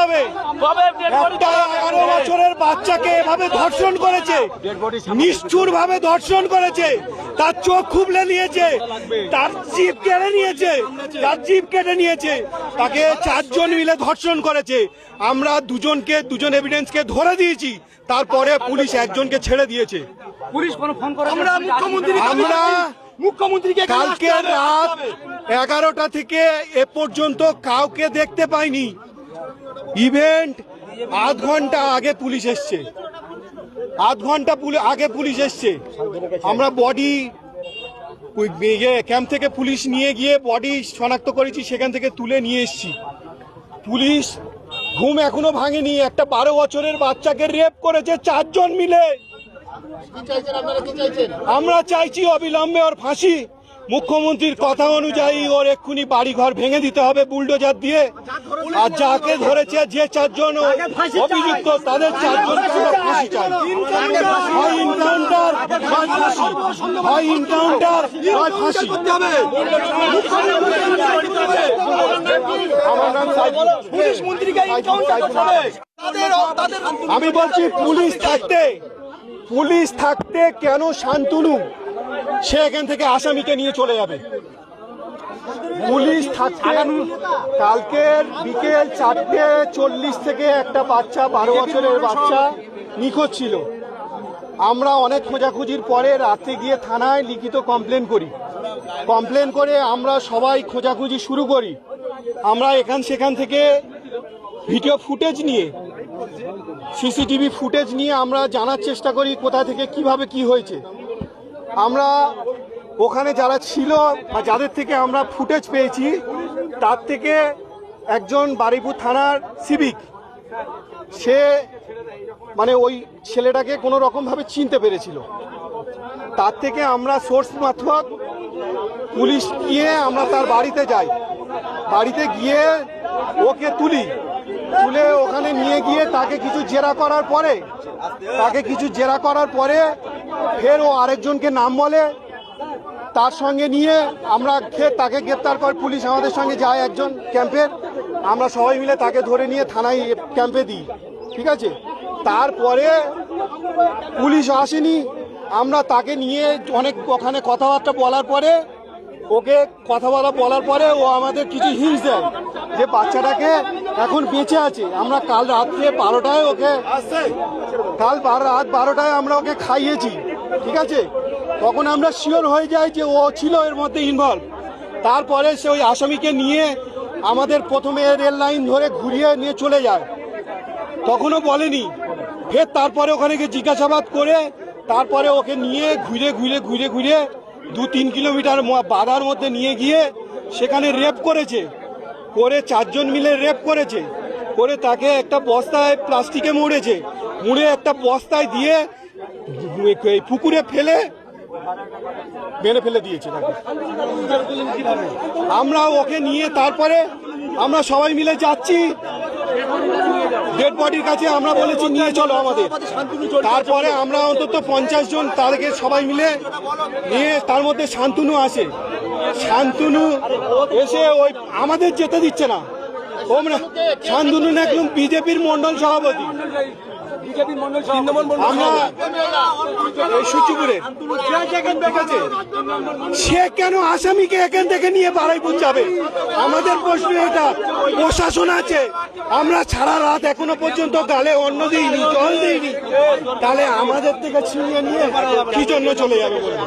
হবে। একটা 11 বছরের বাচ্চাকে এভাবে ধর্ষণ করেছে, নিষ্ঠুর ভাবে ধর্ষণ করেছে, তার চোখ খুবলে নিয়েছে, তার জিভ কেটে নিয়েছে, তাকে 4 জন মিলে ধর্ষণ করেছে। আমরা দুজন এভিডেন্সকে ধরে দিয়েছি, তারপরে পুলিশ একজনকে ছেড়ে দিয়েছে। আমরা মুখ্যমন্ত্রীকে কালকে রাত 11টা থেকে এ পর্যন্ত কাউকে দেখতে পাইনি। ইভেন্ট আধ ঘন্টা আগে পুলিশ এসছে, আমরা বডি ক্যাম্প থেকে পুলিশ নিয়ে গিয়ে বডি শনাক্ত করেছি, সেখান থেকে তুলে নিয়ে এসছি। পুলিশ ঘুম এখনো ভাঙেনি। একটা 12 বছরের বাচ্চাকে রেপ করেছে 4 জন মিলে। আমরা চাইছি অবিলম্বে ওর ফাঁসি। মুখ্যমন্ত্রীর কথা অনুযায়ী ওর এক্ষুনি বাড়িঘর ভেঙে দিতে হবে বুলডোজার দিয়ে। আর যাকে ধরেছে, যে 4 জন অভিযুক্ত, তাদের 4 জনকে আমরা ফাঁসি চাই। হয় এনকাউন্টার নয় ফাঁসি, হয় এনকাউন্টার নয় ফাঁসি। আমার নাম সাইফুল। আমি বলছি পুলিশ থাকতে কেন শান্তনু সে এখান থেকে আসামিকে নিয়ে চলে যাবে? পুলিশ থাকতে কালকের বিকেল 4:40 থেকে একটা বাচ্চা 12 বছরের বাচ্চা নিখোঁজ ছিল। আমরা অনেক খোঁজাখুঁজির পরে রাতে গিয়ে থানায় লিখিত কমপ্লেন করে আমরা সবাই খোঁজাখুঁজি শুরু করি। আমরা সেখান থেকে ভিডিও ফুটেজ নিয়ে, সিসিটিভি ফুটেজ নিয়ে আমরা জানার চেষ্টা করি কোথা থেকে কিভাবে কি হয়েছে। আমরা ওখানে যারা ছিল বা যাদের থেকে আমরা ফুটেজ পেয়েছি, তার থেকে একজন বারুইপুর থানার সিভিক, সে মানে ওই ছেলেটাকে কোনো রকমভাবে চিনতে পেরেছিল। তার থেকে আমরা সোর্স মারফত পুলিশ গিয়ে আমরা তার বাড়িতে যাই। বাড়িতে গিয়ে ওকে তুলে ওখানে নিয়ে গিয়ে তাকে কিছু জেরা করার পরে ফের ও আরেকজনকে নাম বলে, তার সঙ্গে নিয়ে আমরা তাকে গ্রেপ্তার করে পুলিশ আমাদের সঙ্গে যায় একজন ক্যাম্পের। আমরা সবাই মিলে তাকে ধরে নিয়ে থানায় ক্যাম্পে দিই, ঠিক আছে। তারপরে পুলিশ আসেনি, আমরা তাকে নিয়ে অনেক ওখানে কথাবার্তা বলার পরে ও আমাদের কিছু হিন্টস দেয় যে বাচ্চাটাকে এখন বেঁচে আছে। আমরা কাল রাত্রে 12টায় রাত 12টায় আমরা ওকে খাইয়েছি, ঠিক আছে। তখন আমরা শিওর হয়ে যাই যে ও ছিল এর মধ্যে ইনভলভ। তারপরে সে ওই আসামিকে নিয়ে আমাদের প্রথমে রেল লাইন ধরে ঘুরিয়ে নিয়ে চলে যায়, তখনও বলেনি। ফের তারপরে ওখানে গিয়ে জিজ্ঞাসাবাদ করে তারপরে ওকে নিয়ে ঘুরে 2-3 কিলোমিটার বাধার মধ্যে নিয়ে গিয়ে সেখানে রেপ করে 4 জন মিলে রেপ করে তাকে একটা বস্তায় প্লাস্টিকে মুড়ে একটা বস্তায় দিয়ে পুকুরে মেরে ফেলে দিয়েছে তাকে। আমরা ওকে নিয়ে তারপরে আমরা সবাই মিলে যাচ্ছি ডেড বডির কাছে। আমরা বলেছি নিয়ে চলো আমাদের। তারপরে আমরা অন্তত 50 জন তাদেরকে সবাই মিলে নিয়ে, তার মধ্যে শান্তনু এসে ওই আমাদের যেতে দিচ্ছে না। শান্তনু একদম বিজেপির মন্ডল সভাপতি, আমরা সূচিপুরে। ঠিক আছে, সে কেন আসামিকে এখান থেকে নিয়ে বারুইপুর যাবে? আমাদের প্রশ্ন এটা। প্রশাসন আছে, আমরা সারা রাত এখনো পর্যন্ত গালে অন্ন দিইনি, জল দিইনি, তাহলে আমাদের থেকে ছিনিয়ে নিয়ে কি জন্য চলে যাবে বলে?